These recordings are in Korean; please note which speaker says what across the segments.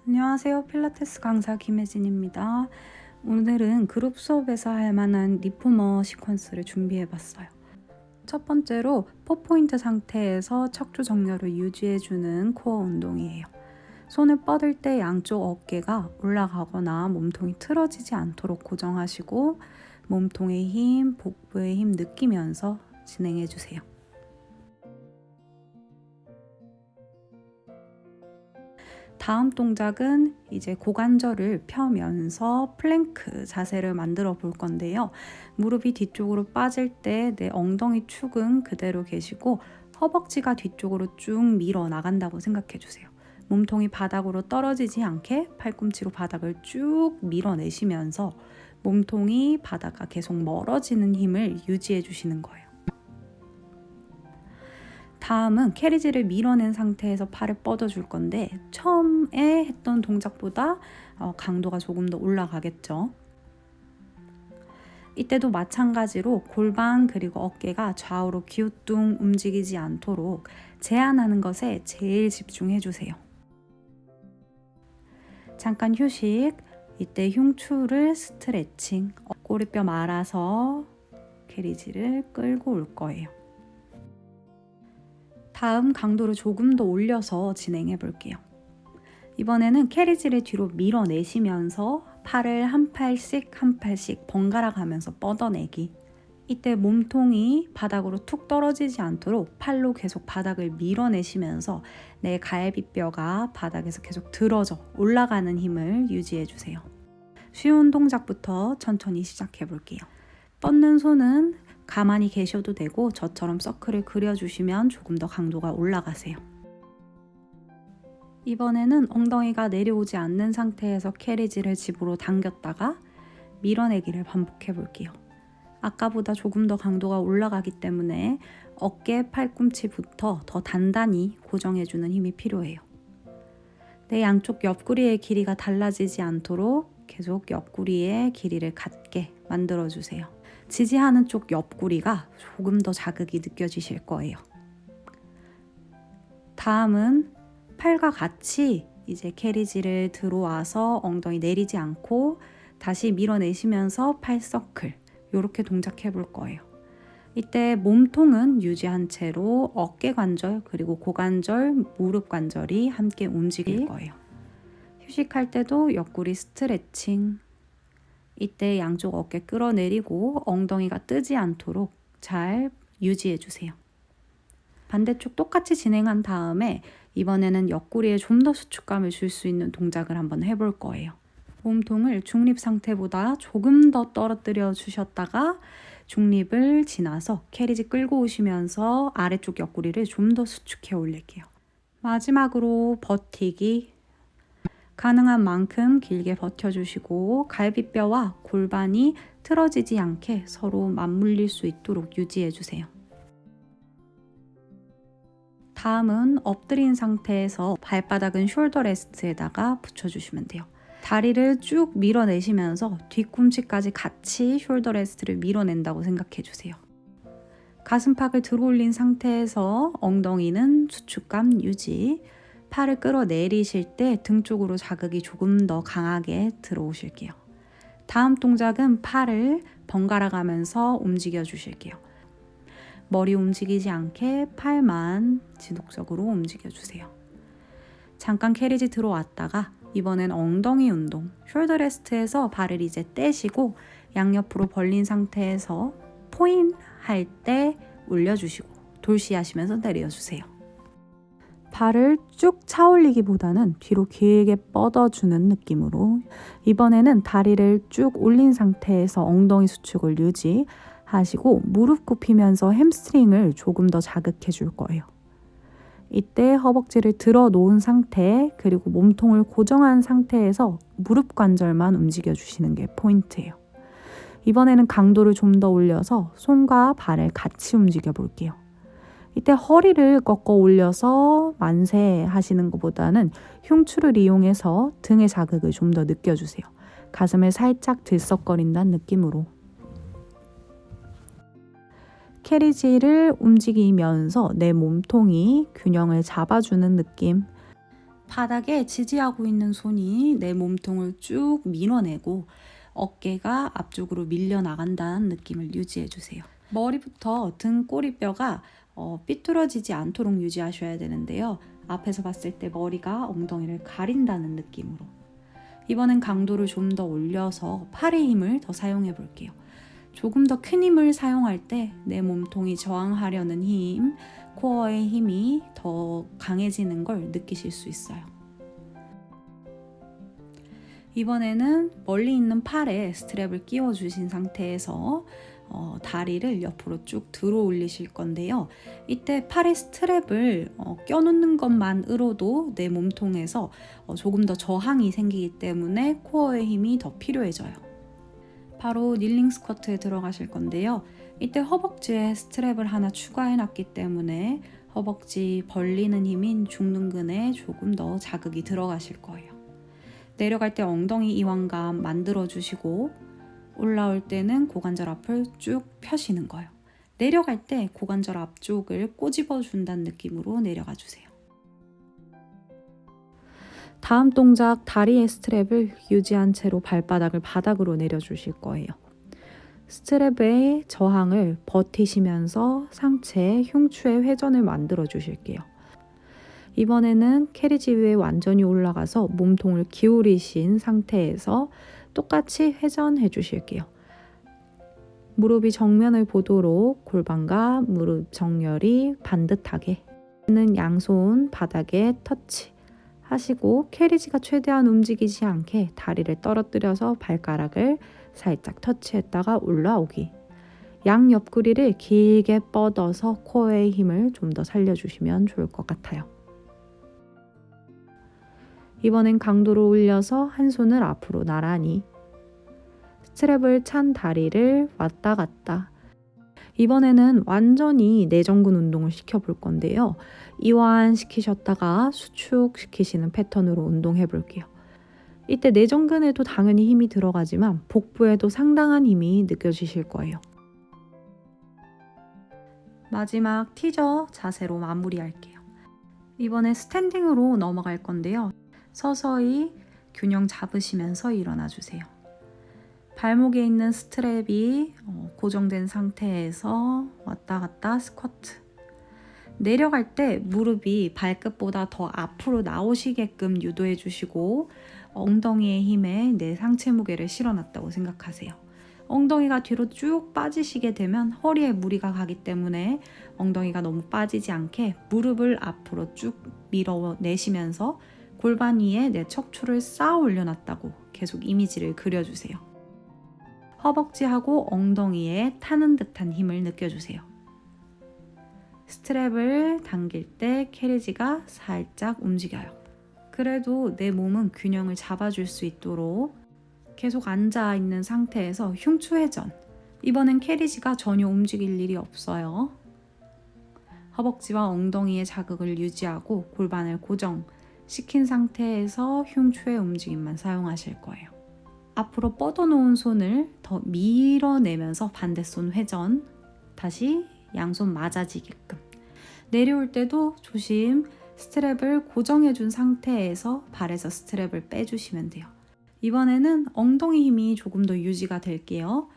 Speaker 1: 안녕하세요. 필라테스 강사 김혜진입니다. 오늘은 그룹 수업에서 할 만한 리포머 시퀀스를 준비해봤어요. 첫 번째로 4포인트 상태에서 척추 정렬을 유지해주는 코어 운동이에요. 손을 뻗을 때 양쪽 어깨가 올라가거나 몸통이 틀어지지 않도록 고정하시고 몸통의 힘, 복부의 힘 느끼면서 진행해주세요. 다음 동작은 이제 고관절을 펴면서 플랭크 자세를 만들어 볼 건데요. 무릎이 뒤쪽으로 빠질 때 내 엉덩이 축은 그대로 계시고 허벅지가 뒤쪽으로 쭉 밀어 나간다고 생각해 주세요. 몸통이 바닥으로 떨어지지 않게 팔꿈치로 바닥을 쭉 밀어내시면서 몸통이 바닥과 계속 멀어지는 힘을 유지해 주시는 거예요. 다음은 캐리지를 밀어낸 상태에서 팔을 뻗어줄 건데 처음에 했던 동작보다 강도가 조금 더 올라가겠죠. 이때도 마찬가지로 골반 그리고 어깨가 좌우로 기우뚱 움직이지 않도록 제한하는 것에 제일 집중해 주세요. 잠깐 휴식. 이때 흉추를 스트레칭, 꼬리뼈 말아서 캐리지를 끌고 올 거예요. 다음 강도를 조금 더 올려서 진행해 볼게요. 이번에는 캐리지를 뒤로 밀어내시면서 팔을 한 팔씩 번갈아 가면서 뻗어내기. 이때 몸통이 바닥으로 툭 떨어지지 않도록 팔로 계속 바닥을 밀어내시면서 내 갈비뼈가 바닥에서 계속 들어져 올라가는 힘을 유지해 주세요. 쉬운 동작부터 천천히 시작해 볼게요. 뻗는 손은 가만히 계셔도 되고 저처럼 서클을 그려주시면 조금 더 강도가 올라가세요. 이번에는 엉덩이가 내려오지 않는 상태에서 캐리지를 집으로 당겼다가 밀어내기를 반복해 볼게요. 아까보다 조금 더 강도가 올라가기 때문에 어깨, 팔꿈치부터 더 단단히 고정해주는 힘이 필요해요. 내 양쪽 옆구리의 길이가 달라지지 않도록 계속 옆구리의 길이를 같게 만들어주세요. 지지하는 쪽 옆구리가 조금 더 자극이 느껴지실 거예요. 다음은 팔과 같이 이제 캐리지를 들어와서 엉덩이 내리지 않고 다시 밀어내시면서 팔 서클 이렇게 동작해 볼 거예요. 이때 몸통은 유지한 채로 어깨 관절 그리고 고관절, 무릎 관절이 함께 움직일 거예요. 휴식할 때도 옆구리 스트레칭. 이때 양쪽 어깨 끌어내리고 엉덩이가 뜨지 않도록 잘 유지해 주세요. 반대쪽 똑같이 진행한 다음에 이번에는 옆구리에 좀 더 수축감을 줄 수 있는 동작을 한번 해볼 거예요. 몸통을 중립 상태보다 조금 더 떨어뜨려 주셨다가 중립을 지나서 캐리지 끌고 오시면서 아래쪽 옆구리를 좀 더 수축해 올릴게요. 마지막으로 버티기. 가능한 만큼 길게 버텨주시고 갈비뼈와 골반이 틀어지지 않게 서로 맞물릴 수 있도록 유지해주세요. 다음은 엎드린 상태에서 발바닥은 숄더 레스트에다가 붙여주시면 돼요. 다리를 쭉 밀어내시면서 뒤꿈치까지 같이 숄더 레스트를 밀어낸다고 생각해주세요. 가슴팍을 들어올린 상태에서 엉덩이는 수축감 유지. 팔을 끌어내리실 때 등 쪽으로 자극이 조금 더 강하게 들어오실게요. 다음 동작은 팔을 번갈아 가면서 움직여 주실게요. 머리 움직이지 않게 팔만 지속적으로 움직여 주세요. 잠깐 캐리지 들어왔다가 이번엔 엉덩이 운동, 숄더 레스트에서 발을 이제 떼시고 양옆으로 벌린 상태에서 포인 할 때 올려주시고 돌시하시면서 내려주세요. 발을 쭉 차올리기보다는 뒤로 길게 뻗어주는 느낌으로 이번에는 다리를 쭉 올린 상태에서 엉덩이 수축을 유지하시고 무릎 굽히면서 햄스트링을 조금 더 자극해 줄 거예요. 이때 허벅지를 들어 놓은 상태 그리고 몸통을 고정한 상태에서 무릎 관절만 움직여 주시는 게 포인트예요. 이번에는 강도를 좀 더 올려서 손과 발을 같이 움직여 볼게요. 이때 허리를 꺾어 올려서 만세 하시는 것보다는 흉추를 이용해서 등의 자극을 좀 더 느껴주세요. 가슴을 살짝 들썩거린다는 느낌으로. 캐리지를 움직이면서 내 몸통이 균형을 잡아주는 느낌. 바닥에 지지하고 있는 손이 내 몸통을 쭉 밀어내고 어깨가 앞쪽으로 밀려나간다는 느낌을 유지해주세요. 머리부터 등 꼬리뼈가 삐뚤어지지 않도록 유지하셔야 되는데요. 앞에서 봤을 때 머리가 엉덩이를 가린다는 느낌으로. 이번엔 강도를 좀 더 올려서 팔의 힘을 더 사용해 볼게요. 조금 더 큰 힘을 사용할 때 내 몸통이 저항하려는 힘, 코어의 힘이 더 강해지는 걸 느끼실 수 있어요. 이번에는 멀리 있는 팔에 스트랩을 끼워 주신 상태에서 다리를 옆으로 쭉 들어 올리실 건데요. 이때 팔에 스트랩을 껴놓는 것만으로도 내 몸통에서 조금 더 저항이 생기기 때문에 코어의 힘이 더 필요해져요. 바로 닐링 스쿼트에 들어가실 건데요. 이때 허벅지에 스트랩을 하나 추가해 놨기 때문에 허벅지 벌리는 힘인 중둔근에 조금 더 자극이 들어가실 거예요. 내려갈 때 엉덩이 이완감 만들어 주시고 올라올 때는 고관절 앞을 쭉 펴시는 거예요. 내려갈 때 고관절 앞쪽을 꼬집어 준다는 느낌으로 내려가 주세요. 다음 동작 다리의 스트랩을 유지한 채로 발바닥을 바닥으로 내려주실 거예요. 스트랩의 저항을 버티시면서 상체 흉추의 회전을 만들어 주실게요. 이번에는 캐리지 위에 완전히 올라가서 몸통을 기울이신 상태에서 똑같이 회전해 주실게요. 무릎이 정면을 보도록 골반과 무릎 정렬이 반듯하게 양손 바닥에 터치 하시고 캐리지가 최대한 움직이지 않게 다리를 떨어뜨려서 발가락을 살짝 터치했다가 올라오기. 양 옆구리를 길게 뻗어서 코어의 힘을 좀 더 살려주시면 좋을 것 같아요. 이번엔 강도를 올려서 한 손을 앞으로 나란히 스트랩을 찬 다리를 왔다 갔다. 이번에는 완전히 내전근 운동을 시켜볼 건데요. 이완시키셨다가 수축시키시는 패턴으로 운동해 볼게요. 이때 내전근에도 당연히 힘이 들어가지만 복부에도 상당한 힘이 느껴지실 거예요. 마지막 티저 자세로 마무리할게요. 이번에 스탠딩으로 넘어갈 건데요. 서서히 균형 잡으시면서 일어나 주세요. 발목에 있는 스트랩이 고정된 상태에서 왔다 갔다 스쿼트. 내려갈 때 무릎이 발끝보다 더 앞으로 나오시게끔 유도해 주시고 엉덩이의 힘에 내 상체 무게를 실어놨다고 생각하세요. 엉덩이가 뒤로 쭉 빠지시게 되면 허리에 무리가 가기 때문에 엉덩이가 너무 빠지지 않게 무릎을 앞으로 쭉 밀어내시면서 골반 위에 내 척추를 쌓아 올려놨다고 계속 이미지를 그려주세요. 허벅지하고 엉덩이에 타는 듯한 힘을 느껴주세요. 스트랩을 당길 때 캐리지가 살짝 움직여요. 그래도 내 몸은 균형을 잡아줄 수 있도록 계속 앉아있는 상태에서 흉추 회전. 이번엔 캐리지가 전혀 움직일 일이 없어요. 허벅지와 엉덩이의 자극을 유지하고 골반을 고정시킨 상태에서 흉추의 움직임만 사용하실 거예요. 앞으로 뻗어놓은 손을 더 밀어내면서 반대손 회전. 다시 양손 맞아지게끔. 내려올 때도 조심 스트랩을 고정해준 상태에서 발에서 스트랩을 빼주시면 돼요. 이번에는 엉덩이 힘이 조금 더 유지가 될게요.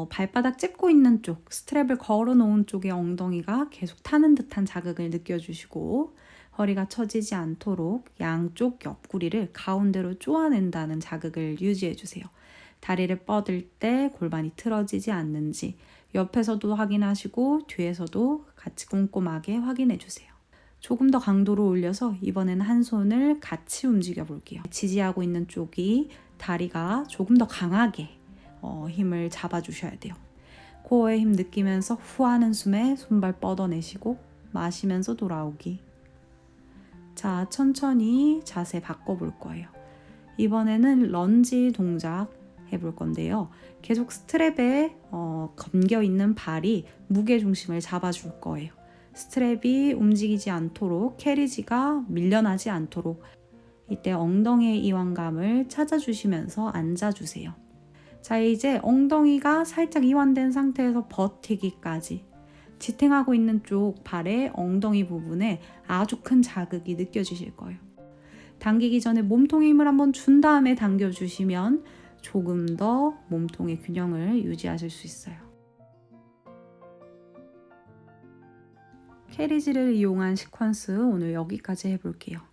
Speaker 1: 발바닥 찝고 있는 쪽, 스트랩을 걸어 놓은 쪽의 엉덩이가 계속 타는 듯한 자극을 느껴주시고 허리가 처지지 않도록 양쪽 옆구리를 가운데로 쪼아낸다는 자극을 유지해주세요. 다리를 뻗을 때 골반이 틀어지지 않는지 옆에서도 확인하시고 뒤에서도 같이 꼼꼼하게 확인해주세요. 조금 더 강도를 올려서 이번에는 한 손을 같이 움직여 볼게요. 지지하고 있는 쪽이 다리가 조금 더 강하게 힘을 잡아주셔야 돼요. 코어에 힘 느끼면서 후 하는 숨에 손발 뻗어내시고 마시면서 돌아오기. 자, 천천히 자세 바꿔볼 거예요. 이번에는 런지 동작 해볼 건데요. 계속 스트랩에 감겨 있는 발이 무게 중심을 잡아줄 거예요. 스트랩이 움직이지 않도록 캐리지가 밀려나지 않도록 이때 엉덩이의 이완감을 찾아주시면서 앉아주세요. 자, 이제 엉덩이가 살짝 이완된 상태에서 버티기까지 지탱하고 있는 쪽 발의 엉덩이 부분에 아주 큰 자극이 느껴지실 거예요. 당기기 전에 몸통에 힘을 한번 준 다음에 당겨주시면 조금 더 몸통의 균형을 유지하실 수 있어요. 캐리지를 이용한 시퀀스 오늘 여기까지 해볼게요.